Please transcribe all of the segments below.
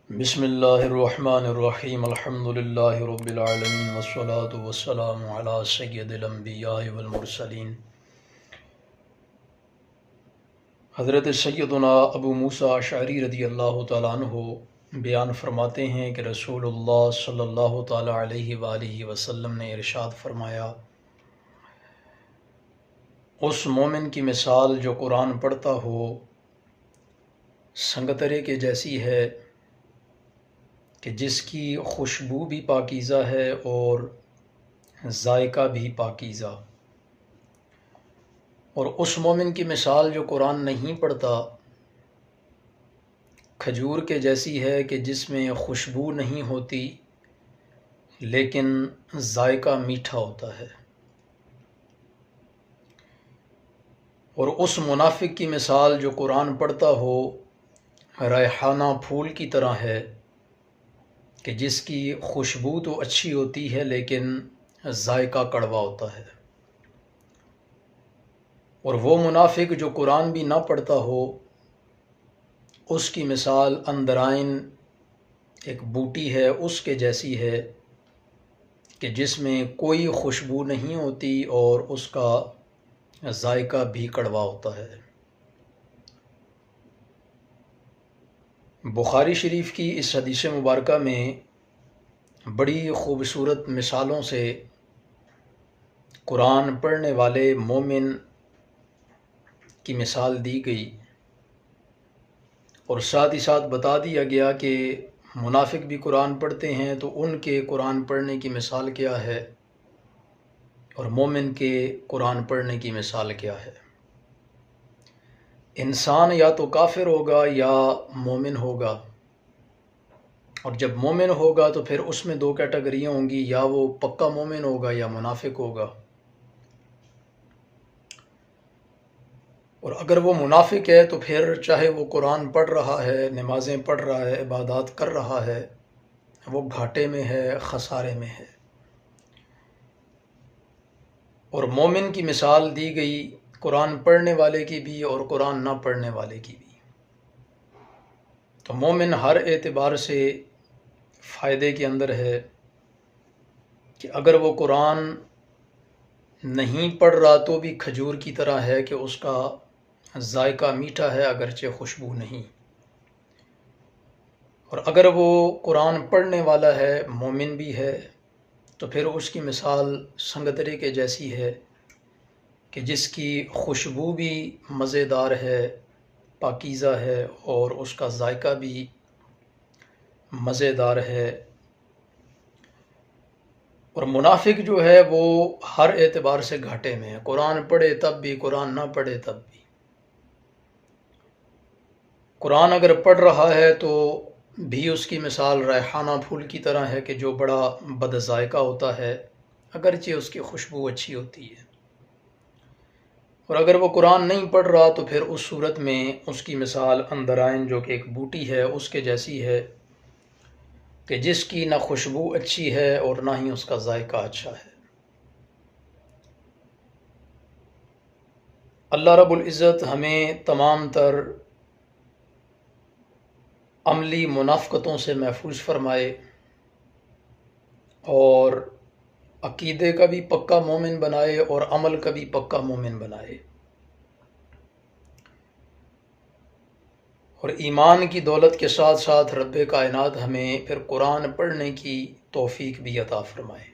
بسم اللہ الرحمن الرحیم الحمد للہ رب العالمین والصلاة والسلام علی سید الانبیاء والمرسلین حضرت سیدنا ابو موسیٰ اشعری رضی اللہ تعالیٰ عنہ بیان فرماتے ہیں کہ رسول اللہ صلی اللہ تعالیٰ علیہ وآلہ وسلم نے ارشاد فرمایا، اس مومن کی مثال جو قرآن پڑھتا ہو سنگترے کے جیسی ہے کہ جس کی خوشبو بھی پاکیزہ ہے اور ذائقہ بھی پاکیزہ، اور اس مومن کی مثال جو قرآن نہیں پڑھتا کھجور کے جیسی ہے کہ جس میں خوشبو نہیں ہوتی لیکن ذائقہ میٹھا ہوتا ہے، اور اس منافق کی مثال جو قرآن پڑھتا ہو ریحانہ پھول کی طرح ہے کہ جس کی خوشبو تو اچھی ہوتی ہے لیکن ذائقہ کڑوا ہوتا ہے، اور وہ منافق جو قرآن بھی نہ پڑھتا ہو اس کی مثال اندرائن ایک بوٹی ہے اس کے جیسی ہے کہ جس میں کوئی خوشبو نہیں ہوتی اور اس کا ذائقہ بھی کڑوا ہوتا ہے۔ بخاری شریف کی اس حدیث مبارکہ میں بڑی خوبصورت مثالوں سے قرآن پڑھنے والے مومن کی مثال دی گئی، اور ساتھ ہی ساتھ بتا دیا گیا کہ منافق بھی قرآن پڑھتے ہیں تو ان کے قرآن پڑھنے کی مثال کیا ہے اور مومن کے قرآن پڑھنے کی مثال کیا ہے۔ انسان یا تو کافر ہوگا یا مومن ہوگا، اور جب مومن ہوگا تو پھر اس میں دو کیٹیگریاں ہوں گی، یا وہ پکا مومن ہوگا یا منافق ہوگا، اور اگر وہ منافق ہے تو پھر چاہے وہ قرآن پڑھ رہا ہے، نمازیں پڑھ رہا ہے، عبادات کر رہا ہے، وہ گھاٹے میں ہے، خسارے میں ہے۔ اور مومن کی مثال دی گئی قرآن پڑھنے والے کی بھی اور قرآن نہ پڑھنے والے کی بھی۔ تو مومن ہر اعتبار سے فائدے کے اندر ہے کہ اگر وہ قرآن نہیں پڑھ رہا تو بھی کھجور کی طرح ہے کہ اس کا ذائقہ میٹھا ہے اگرچہ خوشبو نہیں، اور اگر وہ قرآن پڑھنے والا ہے مومن بھی ہے تو پھر اس کی مثال سنگترے کے جیسی ہے کہ جس کی خوشبو بھی مزیدار ہے، پاکیزہ ہے، اور اس کا ذائقہ بھی مزیدار ہے۔ اور منافق جو ہے وہ ہر اعتبار سے گھاٹے میں ہے، قرآن پڑھے تب بھی، قرآن نہ پڑھے تب بھی۔ قرآن اگر پڑھ رہا ہے تو بھی اس کی مثال ریحانہ پھول کی طرح ہے کہ جو بڑا بد ذائقہ ہوتا ہے اگرچہ اس کی خوشبو اچھی ہوتی ہے، اور اگر وہ قرآن نہیں پڑھ رہا تو پھر اس صورت میں اس کی مثال اندرائن جو کہ ایک بوٹی ہے اس کے جیسی ہے کہ جس کی نہ خوشبو اچھی ہے اور نہ ہی اس کا ذائقہ اچھا ہے۔ اللہ رب العزت ہمیں تمام تر عملی منافقتوں سے محفوظ فرمائے اور عقیدے کا بھی پکا مومن بنائے اور عمل کا بھی پکا مومن بنائے، اور ایمان کی دولت کے ساتھ ساتھ رب کائنات ہمیں پھر قرآن پڑھنے کی توفیق بھی عطا فرمائے۔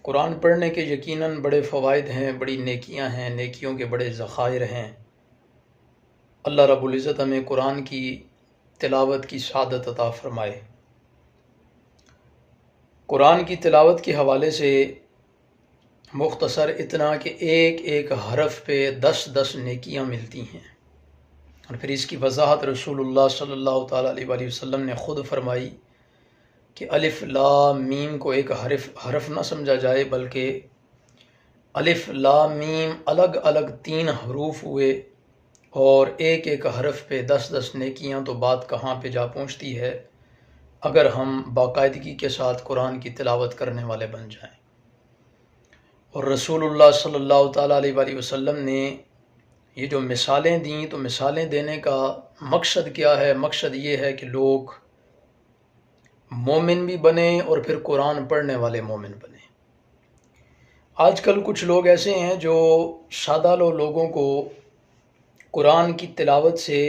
قرآن پڑھنے کے یقیناً بڑے فوائد ہیں، بڑی نیکیاں ہیں، نیکیوں کے بڑے ذخائر ہیں۔ اللہ رب العزت ہمیں قرآن کی تلاوت کی سعادت عطا فرمائے۔ قرآن کی تلاوت کے حوالے سے مختصر اتنا کہ ایک ایک حرف پہ 10 نیکیاں ملتی ہیں، اور پھر اس کی وضاحت رسول اللہ صلی اللہ تعالیٰ علیہ وآلہ وسلم نے خود فرمائی کہ الف لام میم کو ایک حرف نہ سمجھا جائے، بلکہ الف لام میم الگ الگ 3 حروف ہوئے، اور ایک ایک حرف پہ 10 نیکیاں، تو بات کہاں پہ جا پہنچتی ہے اگر ہم باقاعدگی کے ساتھ قرآن کی تلاوت کرنے والے بن جائیں۔ اور رسول اللہ صلی اللہ تعالیٰ علیہ وآلہ وسلم نے یہ جو مثالیں دیں تو مثالیں دینے کا مقصد کیا ہے؟ مقصد یہ ہے کہ لوگ مومن بھی بنیں اور پھر قرآن پڑھنے والے مومن بنیں۔ آج کل کچھ لوگ ایسے ہیں جو سادہ لوگوں کو قرآن کی تلاوت سے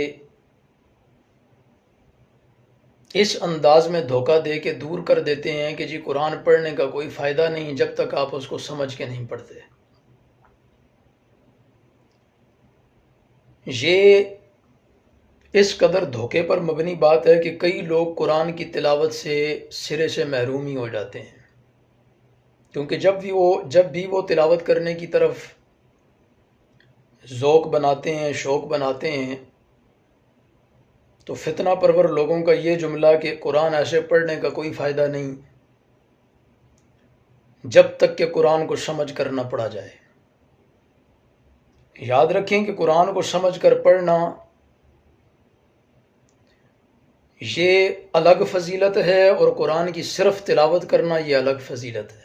اس انداز میں دھوکہ دے کے دور کر دیتے ہیں کہ جی قرآن پڑھنے کا کوئی فائدہ نہیں جب تک آپ اس کو سمجھ کے نہیں پڑھتے۔ یہ اس قدر دھوکے پر مبنی بات ہے کہ کئی لوگ قرآن کی تلاوت سے سرے سے محروم ہی ہو جاتے ہیں، کیونکہ جب بھی وہ تلاوت کرنے کی طرف ذوق بناتے ہیں، شوق بناتے ہیں، تو فتنہ پرور لوگوں کا یہ جملہ کہ قرآن ایسے پڑھنے کا کوئی فائدہ نہیں جب تک کہ قرآن کو سمجھ کر نہ پڑھا جائے۔ یاد رکھیں کہ قرآن کو سمجھ کر پڑھنا یہ الگ فضیلت ہے، اور قرآن کی صرف تلاوت کرنا یہ الگ فضیلت ہے۔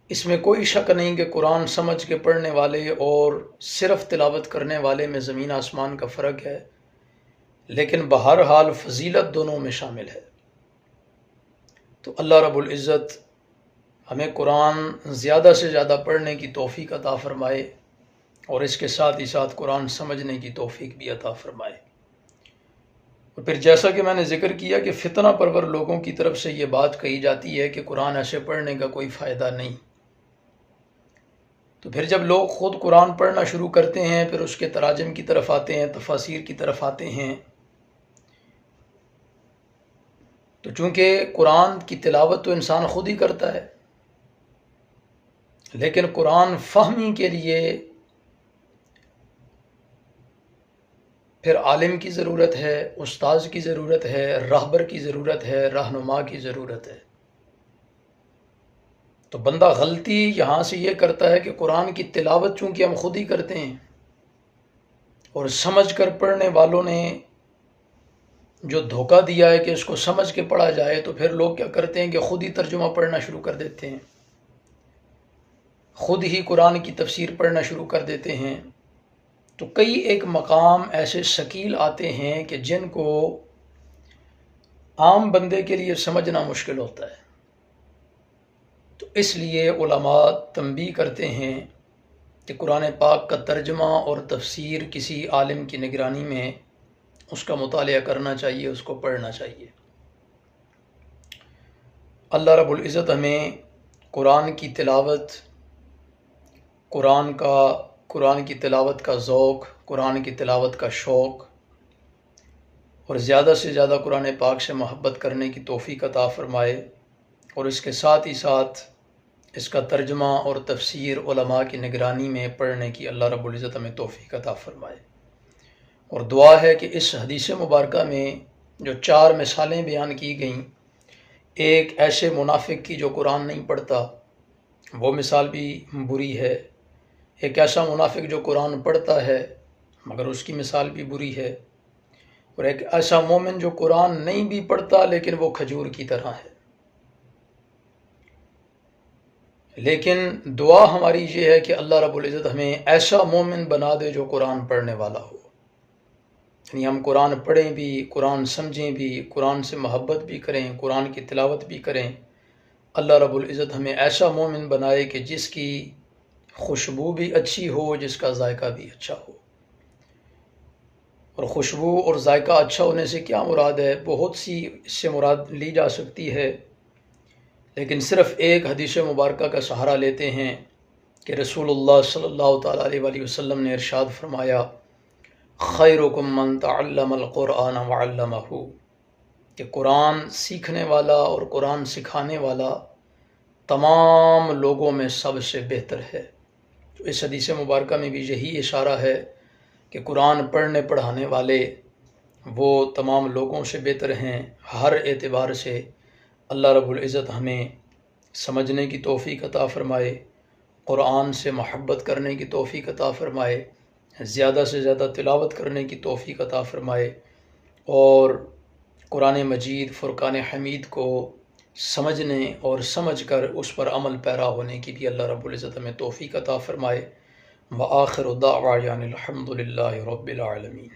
اس میں کوئی شک نہیں کہ قرآن سمجھ کے پڑھنے والے اور صرف تلاوت کرنے والے میں زمین آسمان کا فرق ہے، لیکن بہرحال فضیلت دونوں میں شامل ہے۔ تو اللہ رب العزت ہمیں قرآن زیادہ سے زیادہ پڑھنے کی توفیق عطا فرمائے، اور اس کے ساتھ ہی ساتھ قرآن سمجھنے کی توفیق بھی عطا فرمائے۔ اور پھر جیسا کہ میں نے ذکر کیا کہ فتنہ پرور لوگوں کی طرف سے یہ بات کہی جاتی ہے کہ قرآن ایسے پڑھنے کا کوئی فائدہ نہیں، تو پھر جب لوگ خود قرآن پڑھنا شروع کرتے ہیں، پھر اس کے تراجم کی طرف آتے ہیں، تفاسیر کی طرف آتے ہیں، تو چونکہ قرآن کی تلاوت تو انسان خود ہی کرتا ہے، لیکن قرآن فہمی کے لیے پھر عالم کی ضرورت ہے، استاذ کی ضرورت ہے، راہبر کی ضرورت ہے، رہنما کی ضرورت ہے۔ تو بندہ غلطی یہاں سے یہ کرتا ہے کہ قرآن کی تلاوت چونکہ ہم خود ہی کرتے ہیں، اور سمجھ کر پڑھنے والوں نے جو دھوکہ دیا ہے کہ اس کو سمجھ کے پڑھا جائے، تو پھر لوگ کیا کرتے ہیں کہ خود ہی ترجمہ پڑھنا شروع کر دیتے ہیں، خود ہی قرآن کی تفسیر پڑھنا شروع کر دیتے ہیں۔ تو کئی ایک مقام ایسے ثقیل آتے ہیں کہ جن کو عام بندے کے لیے سمجھنا مشکل ہوتا ہے، تو اس لیے علماء تنبیہ کرتے ہیں کہ قرآن پاک کا ترجمہ اور تفسیر کسی عالم کی نگرانی میں اس کا مطالعہ کرنا چاہیے، اس کو پڑھنا چاہیے۔ اللہ رب العزت ہمیں قرآن کی تلاوت، قرآن کی تلاوت کا ذوق، قرآن کی تلاوت کا شوق، اور زیادہ سے زیادہ قرآن پاک سے محبت کرنے کی توفیق عطا فرمائے، اور اس کے ساتھ ہی ساتھ اس کا ترجمہ اور تفسیر علماء کی نگرانی میں پڑھنے کی اللہ رب العزت ہمیں توفیق عطا فرمائے۔ اور دعا ہے کہ اس حدیث مبارکہ میں جو 4 مثالیں بیان کی گئیں، ایک ایسے منافق کی جو قرآن نہیں پڑھتا، وہ مثال بھی بری ہے، ایک ایسا منافق جو قرآن پڑھتا ہے مگر اس کی مثال بھی بری ہے، اور ایک ایسا مومن جو قرآن نہیں بھی پڑھتا لیکن وہ کھجور کی طرح ہے۔ لیکن دعا ہماری یہ ہے کہ اللہ رب العزت ہمیں ایسا مومن بنا دے جو قرآن پڑھنے والا ہو، یعنی ہم قرآن پڑھیں بھی، قرآن سمجھیں بھی، قرآن سے محبت بھی کریں، قرآن کی تلاوت بھی کریں۔ اللہ رب العزت ہمیں ایسا مومن بنائے کہ جس کی خوشبو بھی اچھی ہو، جس کا ذائقہ بھی اچھا ہو۔ اور خوشبو اور ذائقہ اچھا ہونے سے کیا مراد ہے؟ بہت سی اس سے مراد لی جا سکتی ہے، لیکن صرف ایک حدیث مبارکہ کا سہارا لیتے ہیں کہ رسول اللہ صلی اللہ تعالیٰ علیہ وآلہ وسلم نے ارشاد فرمایا، خیرکم من تعلم القرآن وعلمہ، کہ قرآن سیکھنے والا اور قرآن سکھانے والا تمام لوگوں میں سب سے بہتر ہے۔ تو اس حدیث مبارکہ میں بھی یہی اشارہ ہے کہ قرآن پڑھنے پڑھانے والے وہ تمام لوگوں سے بہتر ہیں ہر اعتبار سے۔ اللہ رب العزت ہمیں سمجھنے کی توفیق عطا فرمائے، قرآن سے محبت کرنے کی توفیق عطا فرمائے، زیادہ سے زیادہ تلاوت کرنے کی توفیق عطا فرمائے، اور قرآن مجید فرقان حمید کو سمجھنے اور سمجھ کر اس پر عمل پیرا ہونے کی بھی اللہ رب العزت ہمیں توفیق عطا فرمائے۔ وآخر دعوانا الحمد للہ رب العالمین۔